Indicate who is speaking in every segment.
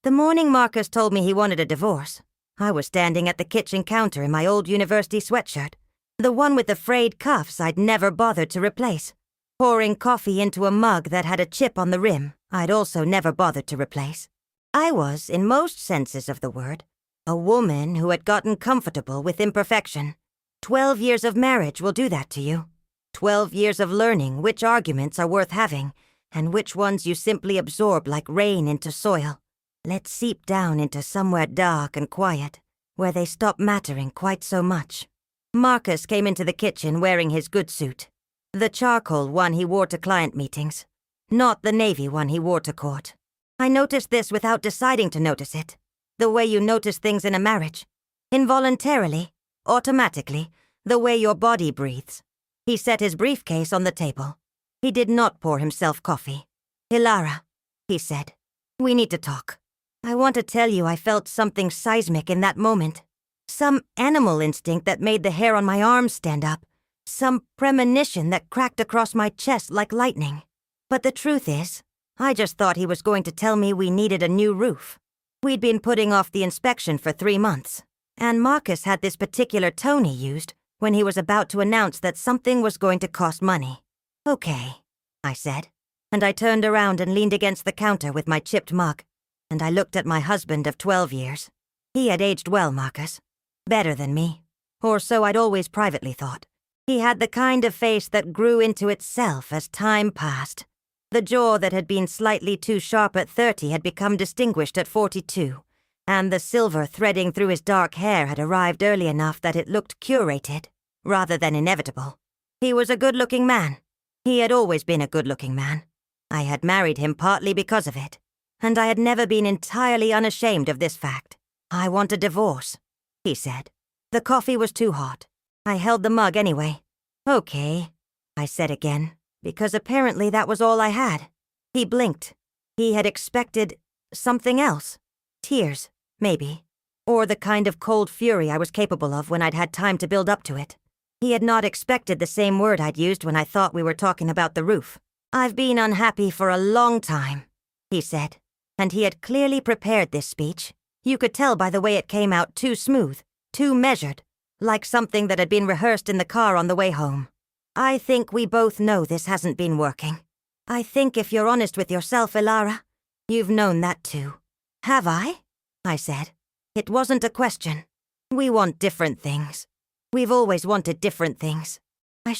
Speaker 1: The morning Marcus told me he wanted a divorce, I was standing at the kitchen counter in my old university sweatshirt, the one with the frayed cuffs I'd never bothered to replace, pouring coffee into a mug that had a chip on the rim I'd also never bothered to replace. I was, in most senses of the word, a woman who had gotten comfortable with imperfection. 12 years of marriage will do that to you. 12 years of learning which arguments are worth having, and which ones you simply absorb like rain into soil. Let seep down into somewhere dark and quiet, where they stop mattering quite so much. Marcus came into the kitchen wearing his good suit. The charcoal one he wore to client meetings, not the navy one he wore to court. I noticed this without deciding to notice it, the way you notice things in a marriage. Involuntarily, automatically, the way your body breathes. He set his briefcase on the table. He did not pour himself coffee. "Ilara," he said, "we need to talk. I want to tell you I felt something seismic in that moment. Some animal instinct that made the hair on my arms stand up. Some premonition that cracked across my chest like lightning. But the truth is, I just thought he was going to tell me we needed a new roof. We'd been putting off the inspection for 3 months, and Marcus had this particular tone he used when he was about to announce that something was going to cost money. "Okay," I said, and I turned around and leaned against the counter with my chipped mug, and I looked at my husband of 12 years. He had aged well, Marcus. Better than me, or so I'd always privately thought. He had the kind of face that grew into itself as time passed. The jaw that had been slightly too sharp at 30 had become distinguished at 42, and the silver threading through his dark hair had arrived early enough that it looked curated, rather than inevitable. He was a good-looking man. He had always been a good-looking man. I had married him partly because of it, and I had never been entirely unashamed of this fact. "I want a divorce," he said. The coffee was too hot. I held the mug anyway. "Okay," I said again, because apparently that was all I had. He blinked. He had expected something else. Tears, maybe. Or the kind of cold fury I was capable of when I'd had time to build up to it. He had not expected the same word I'd used when I thought we were talking about the roof. "I've been unhappy for a long time," he said, and he had clearly prepared this speech. You could tell by the way it came out too smooth, too measured, like something that had been rehearsed in the car on the way home. "I think we both know this hasn't been working. I think if you're honest with yourself, Ilara, you've known that too." "Have I?" I said. It wasn't a question. We want different things. We've always wanted different things. I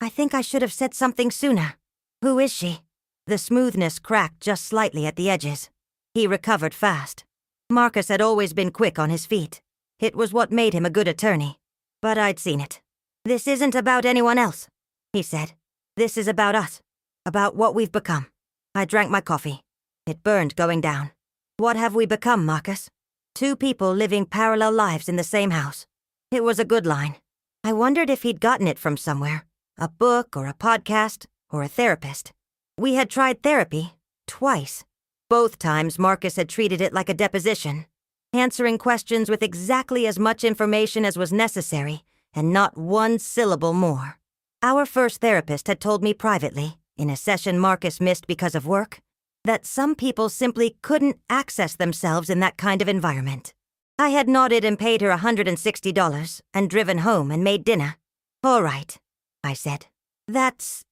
Speaker 1: think I should have said something sooner. "Who is she?" The smoothness cracked just slightly at the edges. He recovered fast. Marcus had always been quick on his feet. It was what made him a good attorney. But I'd seen it. "This isn't about anyone else," he said. "This is about us. About what we've become." I drank my coffee. It burned going down. "What have we become, Marcus? 2 people living parallel lives in the same house." It was a good line. I wondered if he'd gotten it from somewhere. A book or a podcast or a therapist. We had tried therapy, twice. Both times Marcus had treated it like a deposition, answering questions with exactly as much information as was necessary and not one syllable more. Our first therapist had told me privately, in a session Marcus missed because of work, that some people simply couldn't access themselves in that kind of environment. I had nodded and paid her $160 and driven home and made dinner. "All right," I said. That's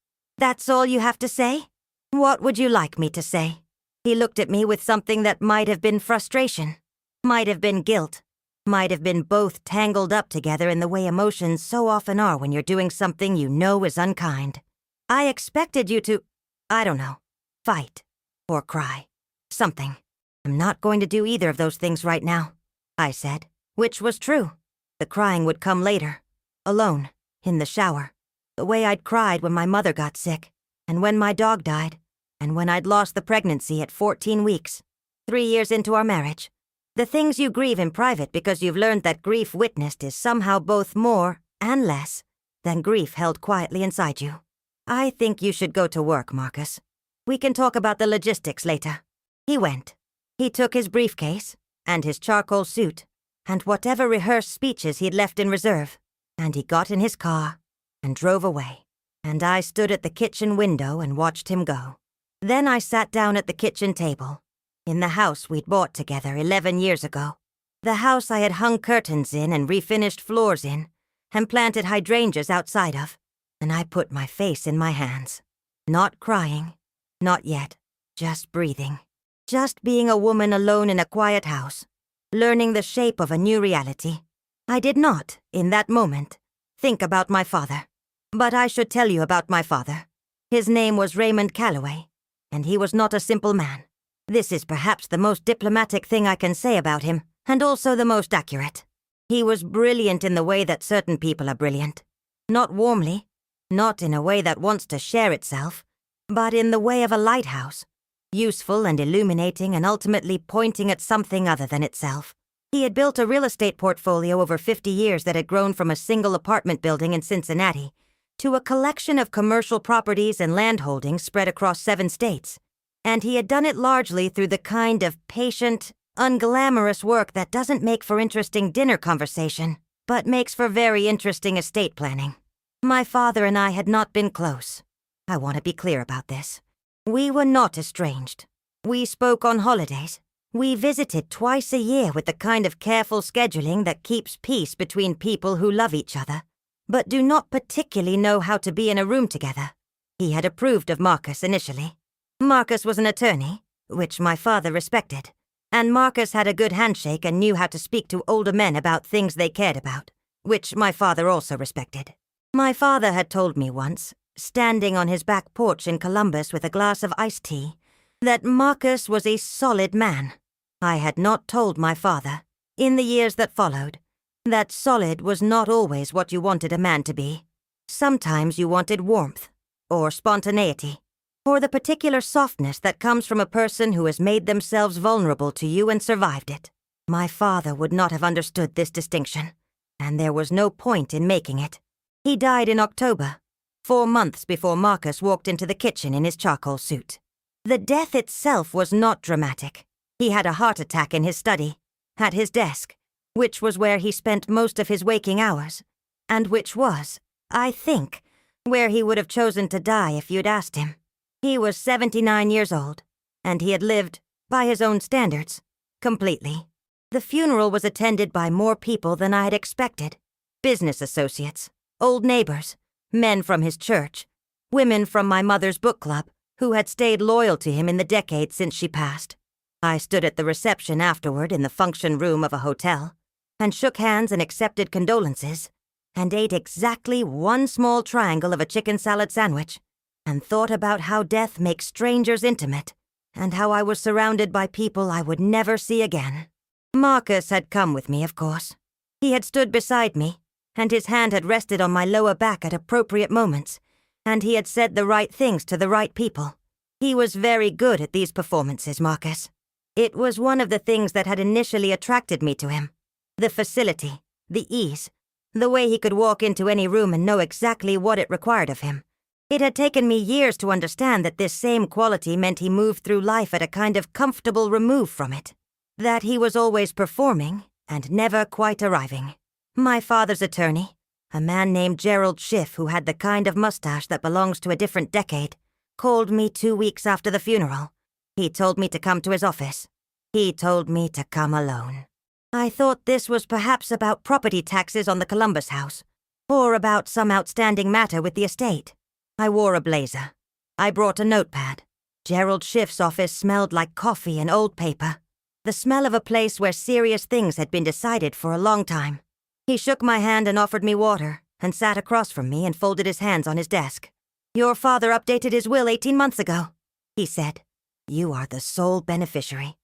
Speaker 1: all you have to say? What would you like me to say?" He looked at me with something that might have been frustration, might have been guilt, might have been both tangled up together in the way emotions so often are when you're doing something you know is unkind. "I expected you to, I don't know, fight or cry. Something. I'm not going to do either of those things right now," I said, which was true. The crying would come later, alone, in the shower, the way I'd cried when my mother got sick, and when my dog died, and when I'd lost the pregnancy at 14 weeks, 3 years into our marriage. The things you grieve in private because you've learned that grief witnessed is somehow both more and less than grief held quietly inside you. "I think you should go to work, Marcus. We can talk about the logistics later." He went. He took his briefcase, and his charcoal suit, and whatever rehearsed speeches he'd left in reserve, and he got in his car and drove away. And I stood at the kitchen window and watched him go. Then I sat down at the kitchen table. in the house we'd bought together 11 years ago. The house I had hung curtains in and refinished floors in, and planted hydrangeas outside of, and I put my face in my hands. Not crying, not yet, just breathing. Just being a woman alone in a quiet house, learning the shape of a new reality. I did not, in that moment, think about my father. But I should tell you about my father. His name was Raymond Calloway, and he was not a simple man. This is perhaps the most diplomatic thing I can say about him, and also the most accurate. He was brilliant in the way that certain people are brilliant. Not warmly, not in a way that wants to share itself, but in the way of a lighthouse. Useful and illuminating and ultimately pointing at something other than itself. He had built a real estate portfolio over 50 years that had grown from a single apartment building in Cincinnati to a collection of commercial properties and land holdings spread across 7 states. And he had done it largely through the kind of patient, unglamorous work that doesn't make for interesting dinner conversation, but makes for very interesting estate planning. My father and I had not been close. I want to be clear about this. We were not estranged. We spoke on holidays. We visited twice a year with the kind of careful scheduling that keeps peace between people who love each other, but do not particularly know how to be in a room together. He had approved of Marcus initially. Marcus was an attorney, which my father respected, and Marcus had a good handshake and knew how to speak to older men about things they cared about, which my father also respected. My father had told me once, standing on his back porch in Columbus with a glass of iced tea, that Marcus was a solid man. I had not told my father, in the years that followed, that solid was not always what you wanted a man to be. Sometimes you wanted warmth, or spontaneity, or the particular softness that comes from a person who has made themselves vulnerable to you and survived it. My father would not have understood this distinction, and there was no point in making it. He died in October, 4 months before Marcus walked into the kitchen in his charcoal suit. The death itself was not dramatic. He had a heart attack in his study, at his desk, which was where he spent most of his waking hours, and which was, I think, where he would have chosen to die if you'd asked him. He was 79 years old, and he had lived, by his own standards, completely. The funeral was attended by more people than I had expected. Business associates, old neighbors, men from his church, women from my mother's book club, who had stayed loyal to him in the decades since she passed. I stood at the reception afterward in the function room of a hotel, and shook hands and accepted condolences, and ate exactly 1 small triangle of a chicken salad sandwich, and thought about how death makes strangers intimate, and how I was surrounded by people I would never see again. Marcus had come with me, of course. He had stood beside me, and his hand had rested on my lower back at appropriate moments, and he had said the right things to the right people. He was very good at these performances, Marcus. It was one of the things that had initially attracted me to him. The facility, the ease, the way he could walk into any room and know exactly what it required of him. It had taken me years to understand that this same quality meant he moved through life at a kind of comfortable remove from it. That he was always performing and never quite arriving. My father's attorney, a man named Gerald Schiff who had the kind of mustache that belongs to a different decade, called me 2 weeks after the funeral. He told me to come to his office. He told me to come alone. I thought this was perhaps about property taxes on the Columbus house, or about some outstanding matter with the estate. I wore a blazer. I brought a notepad. Gerald Schiff's office smelled like coffee and old paper, the smell of a place where serious things had been decided for a long time. He shook my hand and offered me water, and sat across from me and folded his hands on his desk. "Your father updated his will 18 months ago," he said. "You are the sole beneficiary."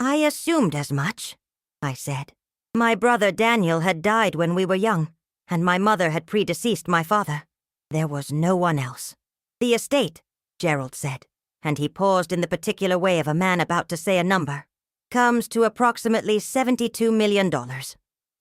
Speaker 1: I assumed as much," I said. "My brother Daniel had died when we were young, and my mother had predeceased my father. There was no one else." "The estate," Gerald said, and he paused in the particular way of a man about to say a number, "comes to approximately $72 million.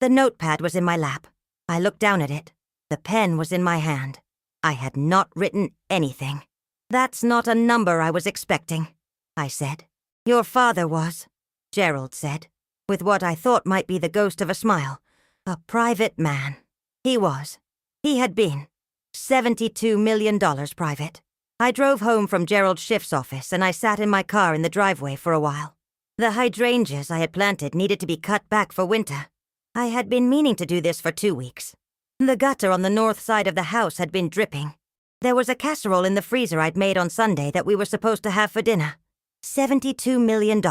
Speaker 1: The notepad was in my lap. I looked down at it. The pen was in my hand. I had not written anything. "That's not a number I was expecting," I said. "Your father was," Gerald said, with what I thought might be the ghost of a smile. "A private man. He was. He had been. $72 million private. I drove home from Gerald Schiff's office and I sat in my car in the driveway for a while. The hydrangeas I had planted needed to be cut back for winter. I had been meaning to do this for 2 weeks. The gutter on the north side of the house had been dripping. There was a casserole in the freezer I'd made on Sunday that we were supposed to have for dinner. $72 million.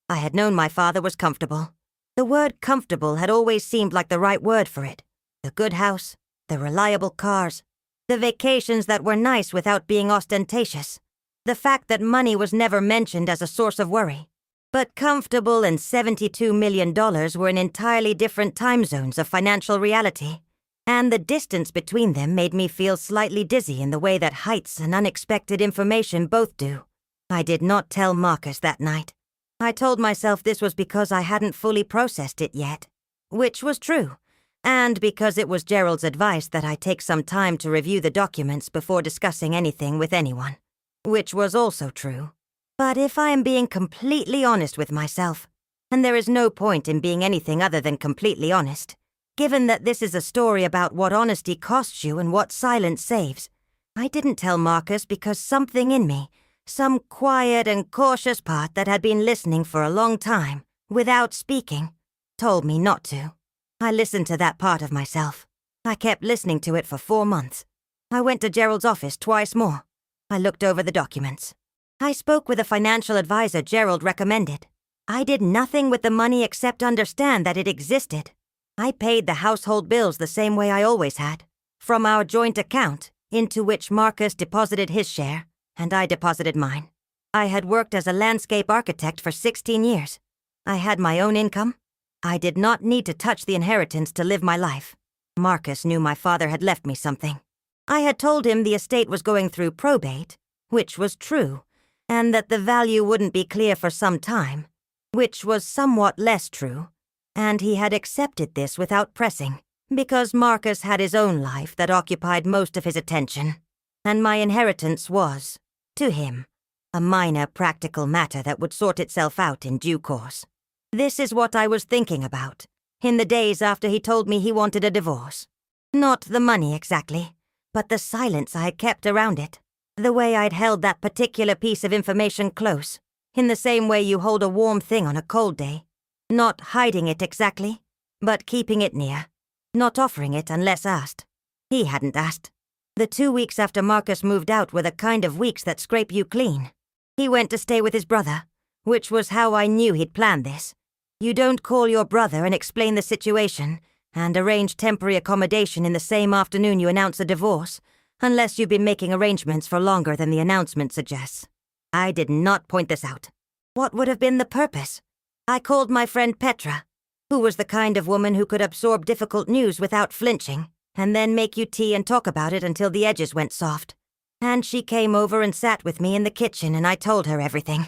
Speaker 1: I had known my father was comfortable. The word comfortable had always seemed like the right word for it. The good house, the reliable cars, the vacations that were nice without being ostentatious. The fact that money was never mentioned as a source of worry. But comfortable and $72 million were in entirely different time zones of financial reality. And the distance between them made me feel slightly dizzy in the way that heights and unexpected information both do. I did not tell Marcus that night. I told myself this was because I hadn't fully processed it yet, which was true, and because it was Gerald's advice that I take some time to review the documents before discussing anything with anyone, which was also true. But if I am being completely honest with myself, and there is no point in being anything other than completely honest, given that this is a story about what honesty costs you and what silence saves, I didn't tell Marcus because something in me, some quiet and cautious part that had been listening for a long time, without speaking, told me not to. I listened to that part of myself. I kept listening to it for 4 months. I went to Gerald's office twice more. I looked over the documents. I spoke with a financial advisor Gerald recommended. I did nothing with the money except understand that it existed. I paid the household bills the same way I always had, from our joint account, into which Marcus deposited his share, and I deposited mine. I had worked as a landscape architect for 16 years. I had my own income. I did not need to touch the inheritance to live my life. Marcus knew my father had left me something. I had told him the estate was going through probate, which was true, and that the value wouldn't be clear for some time, which was somewhat less true. And he had accepted this without pressing, because Marcus had his own life that occupied most of his attention, and my inheritance was, to him, a minor practical matter that would sort itself out in due course. This is what I was thinking about, in the days after he told me he wanted a divorce. Not the money exactly, but the silence I had kept around it, the way I'd held that particular piece of information close, in the same way you hold a warm thing on a cold day. Not hiding it exactly, but keeping it near. Not offering it unless asked. He hadn't asked. The 2 weeks after Marcus moved out were the kind of weeks that scrape you clean. He went to stay with his brother, which was how I knew he'd planned this. You don't call your brother and explain the situation, and arrange temporary accommodation in the same afternoon you announce a divorce, unless you've been making arrangements for longer than the announcement suggests. I did not point this out. What would have been the purpose? I called my friend Petra, who was the kind of woman who could absorb difficult news without flinching, and then make you tea and talk about it until the edges went soft. And she came over and sat with me in the kitchen and I told her everything.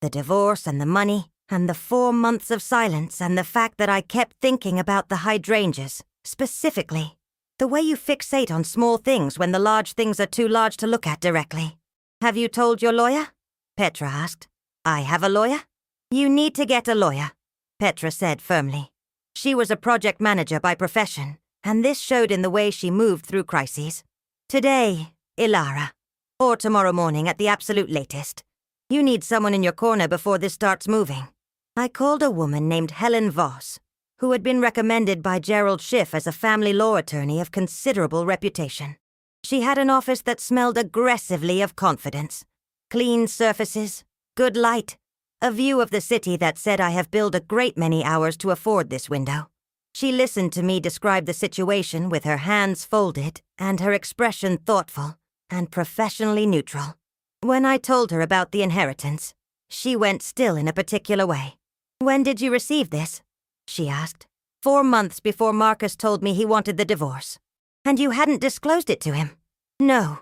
Speaker 1: The divorce and the money, and the 4 months of silence and the fact that I kept thinking about the hydrangeas, specifically. The way you fixate on small things when the large things are too large to look at directly. Have you told your lawyer? Petra asked. I have a lawyer? You need to get a lawyer, Petra said firmly. She was a project manager by profession, and this showed in the way she moved through crises. Today, Ilara. Or tomorrow morning at the absolute latest. You need someone in your corner before this starts moving. I called a woman named Helen Voss, who had been recommended by Gerald Schiff as a family law attorney of considerable reputation. She had an office that smelled aggressively of confidence. Clean surfaces, good light, a view of the city that said I have billed a great many hours to afford this window. She listened to me describe the situation with her hands folded and her expression thoughtful and professionally neutral. When I told her about the inheritance, she went still in a particular way. When did you receive this? She asked. 4 months before Marcus told me he wanted the divorce. And you hadn't disclosed it to him? No.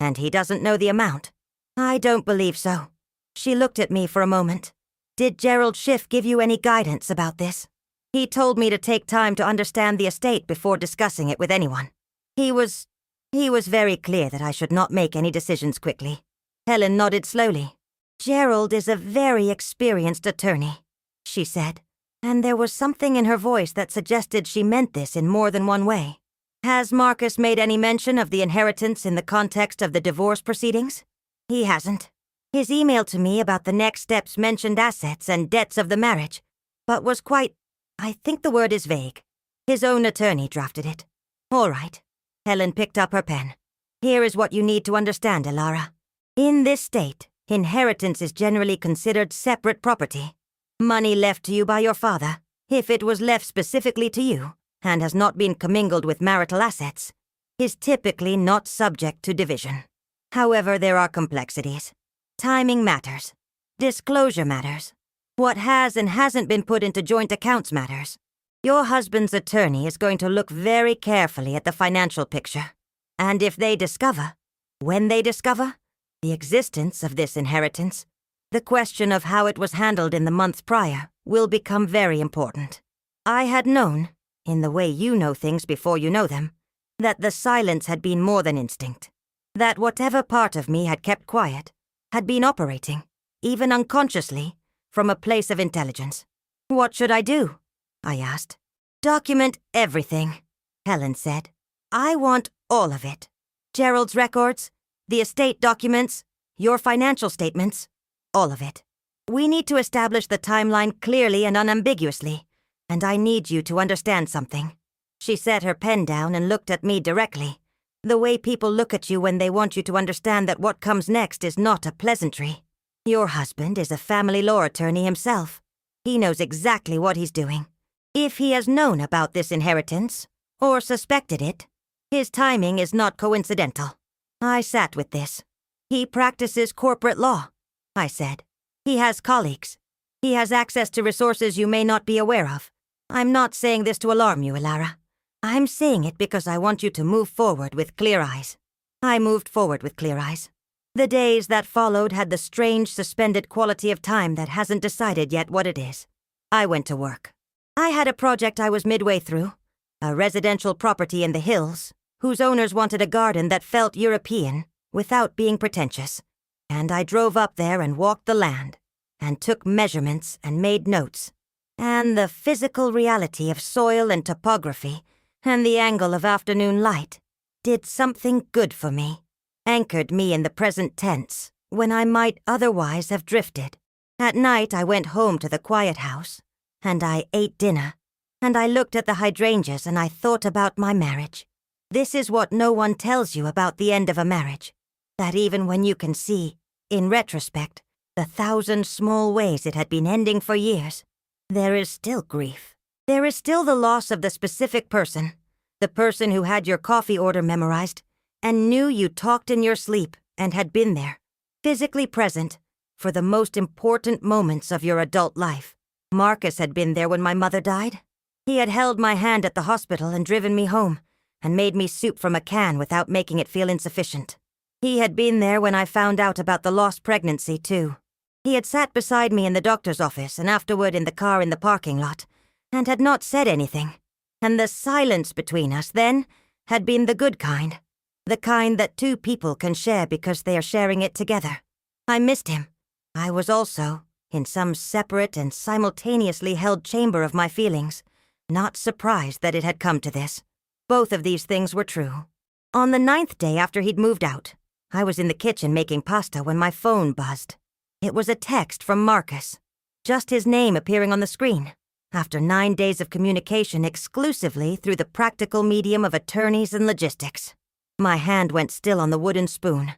Speaker 1: And he doesn't know the amount? I don't believe so. She looked at me for a moment. Did Gerald Schiff give you any guidance about this? He told me to take time to understand the estate before discussing it with anyone. He was very clear that I should not make any decisions quickly. Helen nodded slowly. Gerald is a very experienced attorney, she said, and there was something in her voice that suggested she meant this in more than one way. Has Marcus made any mention of the inheritance in the context of the divorce proceedings? He hasn't. His email to me about the next steps mentioned assets and debts of the marriage, but was quite, I think the word is vague. His own attorney drafted it. All right. Helen picked up her pen. Here is what you need to understand, Elara. In this state, inheritance is generally considered separate property. Money left to you by your father, if it was left specifically to you, and has not been commingled with marital assets, is typically not subject to division. However, there are complexities. Timing matters. Disclosure matters. What has and hasn't been put into joint accounts matters. Your husband's attorney is going to look very carefully at the financial picture. And if they discover, when they discover, the existence of this inheritance, the question of how it was handled in the months prior will become very important. I had known, in the way you know things before you know them, that the silence had been more than instinct. That whatever part of me had kept quiet had been operating, even unconsciously, from a place of intelligence. What should I do? I asked. Document everything, Helen said. I want all of it. Gerald's records, the estate documents, your financial statements, all of it. We need to establish the timeline clearly and unambiguously, and I need you to understand something. She set her pen down and looked at me directly, the way people look at you when they want you to understand that what comes next is not a pleasantry. Your husband is a family law attorney himself. He knows exactly what he's doing. If he has known about this inheritance, or suspected it, his timing is not coincidental. I sat with this. He practices corporate law, I said. He has colleagues. He has access to resources you may not be aware of. I'm not saying this to alarm you, Elara. I'm saying it because I want you to move forward with clear eyes. I moved forward with clear eyes. The days that followed had the strange suspended quality of time that hasn't decided yet what it is. I went to work. I had a project I was midway through, a residential property in the hills, whose owners wanted a garden that felt European without being pretentious. And I drove up there and walked the land, and took measurements and made notes. And the physical reality of soil and topography, and the angle of afternoon light, did something good for me, anchored me in the present tense, when I might otherwise have drifted. At night I went home to the quiet house, and I ate dinner, and I looked at the hydrangeas and I thought about my marriage. This is what no one tells you about the end of a marriage, that even when you can see, in retrospect, the 1,000 small ways it had been ending for years, there is still grief. There is still the loss of the specific person, the person who had your coffee order memorized, and knew you talked in your sleep and had been there, physically present, for the most important moments of your adult life. Marcus had been there when my mother died. He had held my hand at the hospital and driven me home, and made me soup from a can without making it feel insufficient. He had been there when I found out about the lost pregnancy, too. He had sat beside me in the doctor's office and afterward in the car in the parking lot, and had not said anything. And the silence between us then had been the good kind, the kind that two people can share because they are sharing it together. I missed him. I was also, in some separate and simultaneously held chamber of my feelings, not surprised that it had come to this. Both of these things were true. On the 9th day after he'd moved out, I was in the kitchen making pasta when my phone buzzed. It was a text from Marcus, just his name appearing on the screen, after 9 days of communication exclusively through the practical medium of attorneys and logistics. My hand went still on the wooden spoon.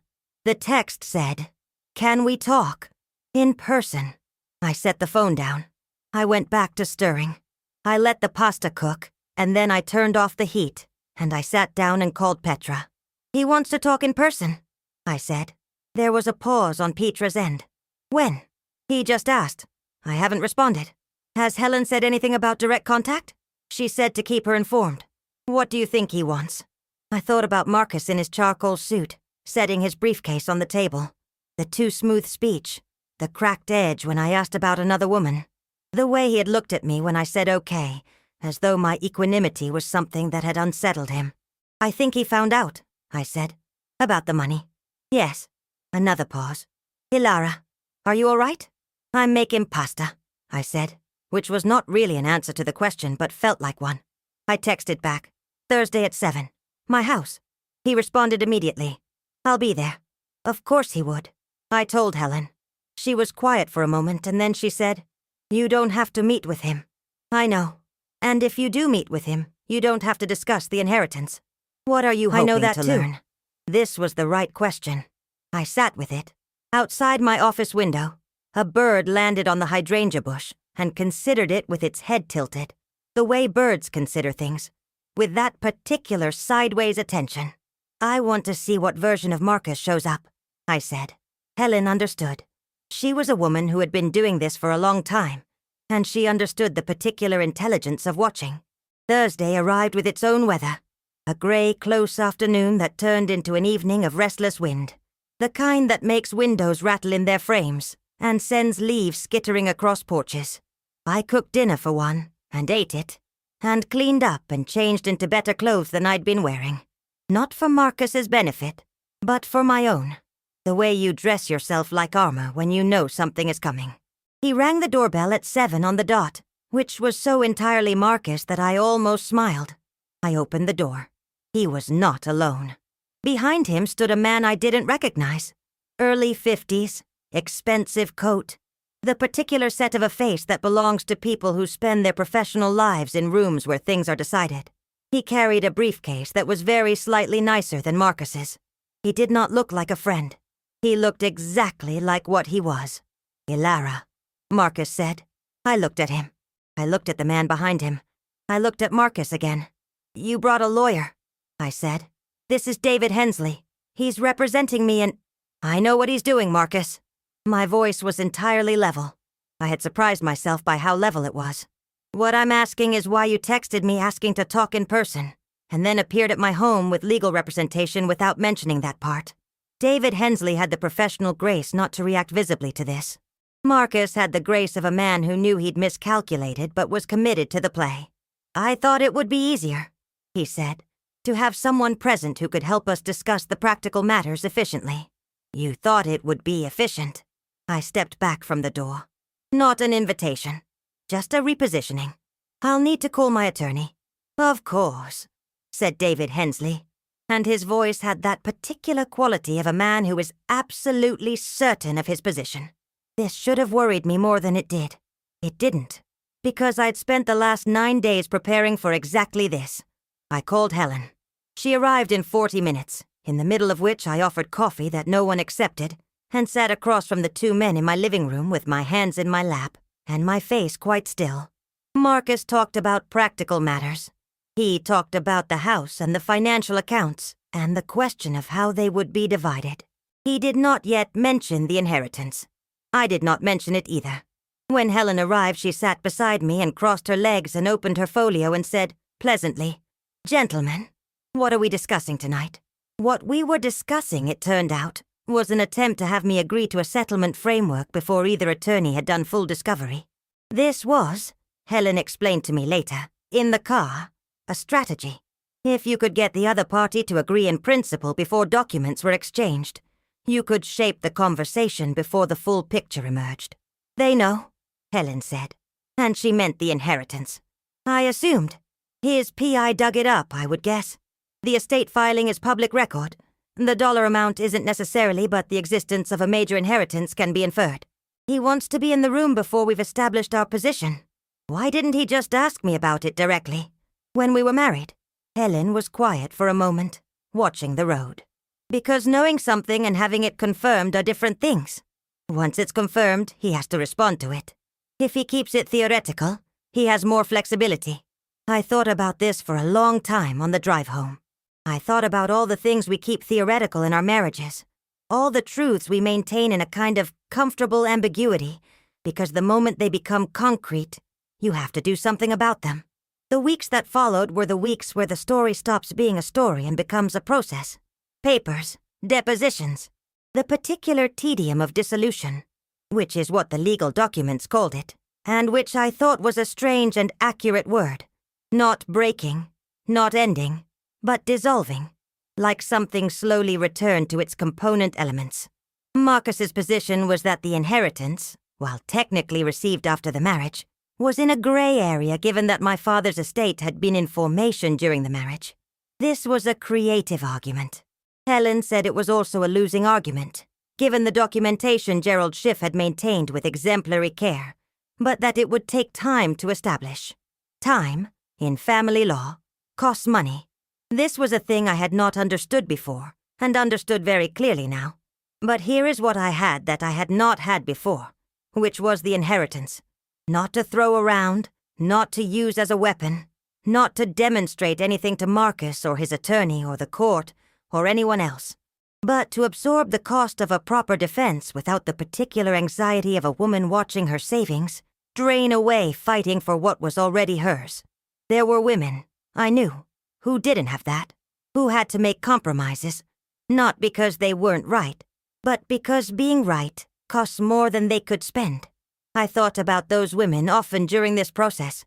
Speaker 1: The text said, "Can we talk? In person." I set the phone down. I went back to stirring. I let the pasta cook, and then I turned off the heat, and I sat down and called Petra. "He wants to talk in person," I said. There was a pause on Petra's end. "When?" "He just asked. I haven't responded." "Has Helen said anything about direct contact?" "She said to keep her informed." "What do you think he wants?" I thought about Marcus in his charcoal suit, setting his briefcase on the table. The too smooth speech, the cracked edge when I asked about another woman. The way he had looked at me when I said okay, as though my equanimity was something that had unsettled him. "I think he found out," I said. "About the money." "Yes." Another pause. "Elara, are you all right?" "I'm making pasta," I said, which was not really an answer to the question but felt like one. I texted back, "Thursday at 7. My house. He responded immediately. I'll be there. Of course he would. I told Helen. She was quiet for a moment, and then she said, You don't have to meet with him. I know. And if you do meet with him, you don't have to discuss the inheritance. What are you hoping to learn? This was the right question. I sat with it. Outside my office window, a bird landed on the hydrangea bush and considered it with its head tilted, the way birds consider things, with that particular sideways attention. I want to see what version of Marcus shows up, I said. Helen understood. She was a woman who had been doing this for a long time, and she understood the particular intelligence of watching. Thursday arrived with its own weather, a grey, close afternoon that turned into an evening of restless wind, the kind that makes windows rattle in their frames and sends leaves skittering across porches. I cooked dinner for one, and ate it, and cleaned up and changed into better clothes than I'd been wearing. Not for Marcus's benefit, but for my own. The way you dress yourself like armor when you know something is coming. He rang the doorbell at 7 on the dot, which was so entirely Marcus that I almost smiled. I opened the door. He was not alone. Behind him stood a man I didn't recognize. Early 50s, expensive coat, the particular set of a face that belongs to people who spend their professional lives in rooms where things are decided. He carried a briefcase that was very slightly nicer than Marcus's. He did not look like a friend. He looked exactly like what he was. Ilara, Marcus said. I looked at him. I looked at the man behind him. I looked at Marcus again. You brought a lawyer, I said. This is David Hensley. He's representing me and... I know what he's doing, Marcus. My voice was entirely level. I had surprised myself by how level it was. What I'm asking is why you texted me asking to talk in person, and then appeared at my home with legal representation without mentioning that part. David Hensley had the professional grace not to react visibly to this. Marcus had the grace of a man who knew he'd miscalculated but was committed to the play. I thought it would be easier, he said, to have someone present who could help us discuss the practical matters efficiently. You thought it would be efficient. I stepped back from the door. Not an invitation, just a repositioning. I'll need to call my attorney. Of course, said David Hensley, and his voice had that particular quality of a man who is absolutely certain of his position. This should have worried me more than it did. It didn't, because I'd spent the last 9 days preparing for exactly this. I called Helen. She arrived in 40 minutes, in the middle of which I offered coffee that no one accepted, and sat across from the 2 men in my living room with my hands in my lap, and my face quite still. Marcus talked about practical matters. He talked about the house and the financial accounts, and the question of how they would be divided. He did not yet mention the inheritance. I did not mention it either. When Helen arrived, she sat beside me and crossed her legs and opened her folio and said, pleasantly, Gentlemen, what are we discussing tonight? What we were discussing, it turned out, was an attempt to have me agree to a settlement framework before either attorney had done full discovery. This was, Helen explained to me later, in the car, a strategy. If you could get the other party to agree in principle before documents were exchanged, you could shape the conversation before the full picture emerged. They know, Helen said, and she meant the inheritance. I assumed. His PI dug it up, I would guess. The estate filing is public record. The dollar amount isn't necessarily, but the existence of a major inheritance can be inferred. He wants to be in the room before we've established our position. Why didn't he just ask me about it directly? When we were married? Helen was quiet for a moment, watching the road. Because knowing something and having it confirmed are different things. Once it's confirmed, he has to respond to it. If he keeps it theoretical, he has more flexibility. I thought about this for a long time on the drive home. I thought about all the things we keep theoretical in our marriages, all the truths we maintain in a kind of comfortable ambiguity, because the moment they become concrete, you have to do something about them. The weeks that followed were the weeks where the story stops being a story and becomes a process. Papers, depositions, the particular tedium of dissolution, which is what the legal documents called it, and which I thought was a strange and accurate word. Not breaking, not ending, but dissolving, like something slowly returned to its component elements. Marcus's position was that the inheritance, while technically received after the marriage, was in a gray area given that my father's estate had been in formation during the marriage. This was a creative argument. Helen said it was also a losing argument, given the documentation Gerald Schiff had maintained with exemplary care, but that it would take time to establish. Time, in family law, costs money. This was a thing I had not understood before, and understood very clearly now. But here is what I had that I had not had before, which was the inheritance. Not to throw around, not to use as a weapon, not to demonstrate anything to Marcus or his attorney or the court or anyone else, but to absorb the cost of a proper defense without the particular anxiety of a woman watching her savings drain away fighting for what was already hers. There were women, I knew, who didn't have that, who had to make compromises, not because they weren't right, but because being right costs more than they could spend. I thought about those women often during this process,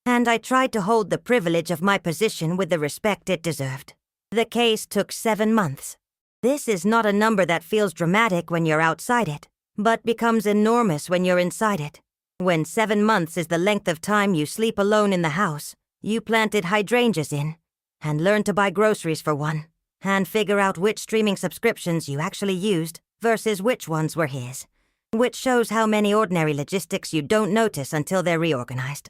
Speaker 1: and I tried to hold the privilege of my position with the respect it deserved. The case took 7 months. This is not a number that feels dramatic when you're outside it, but becomes enormous when you're inside it. When 7 months is the length of time you sleep alone in the house you planted hydrangeas in, and learn to buy groceries for one, and figure out which streaming subscriptions you actually used versus which ones were his, which shows how many ordinary logistics you don't notice until they're reorganized.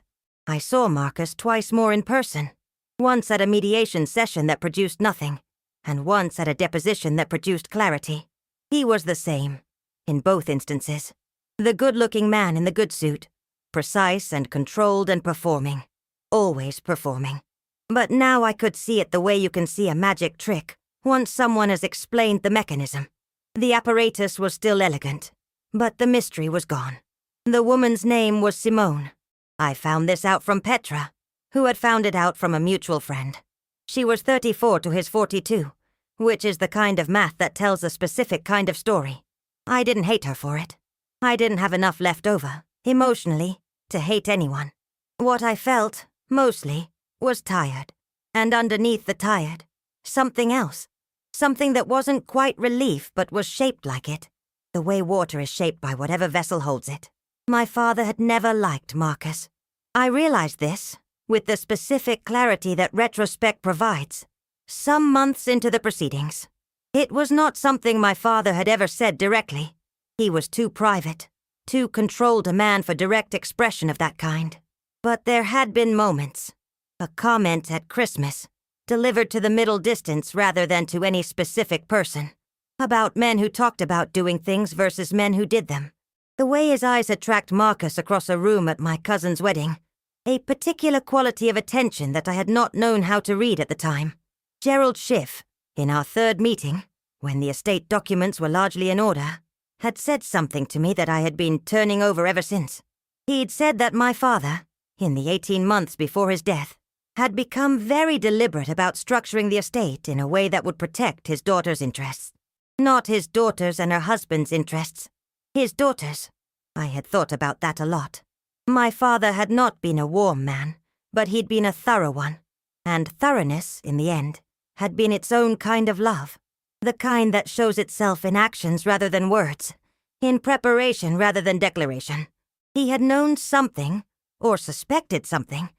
Speaker 1: I saw Marcus twice more in person, once at a mediation session that produced nothing, and once at a deposition that produced clarity. He was the same, in both instances. The good-looking man in the good suit, precise and controlled and performing, always performing. But now I could see it the way you can see a magic trick, once someone has explained the mechanism. The apparatus was still elegant, but the mystery was gone. The woman's name was Simone. I found this out from Petra, who had found it out from a mutual friend. She was 34 to his 42, which is the kind of math that tells a specific kind of story. I didn't hate her for it. I didn't have enough left over, emotionally, to hate anyone. What I felt, mostly, was tired. And underneath the tired, something else. Something that wasn't quite relief but was shaped like it. The way water is shaped by whatever vessel holds it. My father had never liked Marcus. I realized this, with the specific clarity that retrospect provides, some months into the proceedings. It was not something my father had ever said directly. He was too private, too controlled a man for direct expression of that kind. But there had been moments. A comment at Christmas, delivered to the middle distance rather than to any specific person, about men who talked about doing things versus men who did them. The way his eyes had tracked Marcus across a room at my cousin's wedding, a particular quality of attention that I had not known how to read at the time. Gerald Schiff, in our third meeting, when the estate documents were largely in order, had said something to me that I had been turning over ever since. He'd said that my father, in the 18 months before his death, had become very deliberate about structuring the estate in a way that would protect his daughter's interests. Not his daughter's and her husband's interests. His daughter's. I had thought about that a lot. My father had not been a warm man, but he'd been a thorough one. And thoroughness, in the end, had been its own kind of love. The kind that shows itself in actions rather than words, in preparation rather than declaration. He had known something, or suspected something,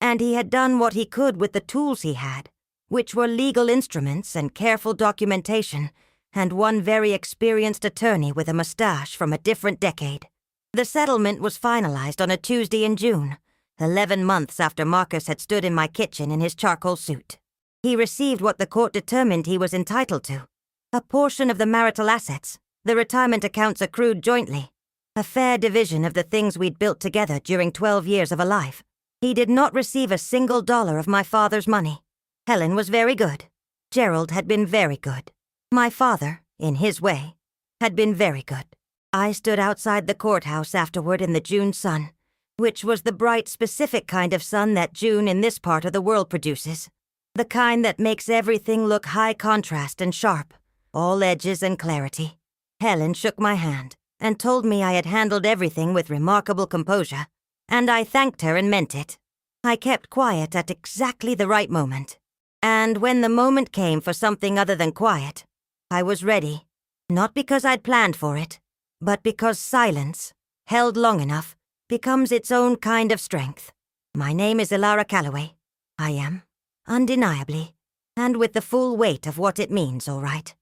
Speaker 1: and he had done what he could with the tools he had, which were legal instruments and careful documentation, and one very experienced attorney with a mustache from a different decade. The settlement was finalized on a Tuesday in June, 11 months after Marcus had stood in my kitchen in his charcoal suit. He received what the court determined he was entitled to, a portion of the marital assets, the retirement accounts accrued jointly, a fair division of the things we'd built together during 12 years of a life. He did not receive a single dollar of my father's money. Helen was very good. Gerald had been very good. My father, in his way, had been very good. I stood outside the courthouse afterward in the June sun, which was the bright, specific kind of sun that June in this part of the world produces. The kind that makes everything look high contrast and sharp, all edges and clarity. Helen shook my hand and told me I had handled everything with remarkable composure, and I thanked her and meant it. I kept quiet at exactly the right moment. And when the moment came for something other than quiet, I was ready, not because I'd planned for it, but because silence, held long enough, becomes its own kind of strength. My name is Ilara Calloway. I am, undeniably, And with the full weight of what it means, all right.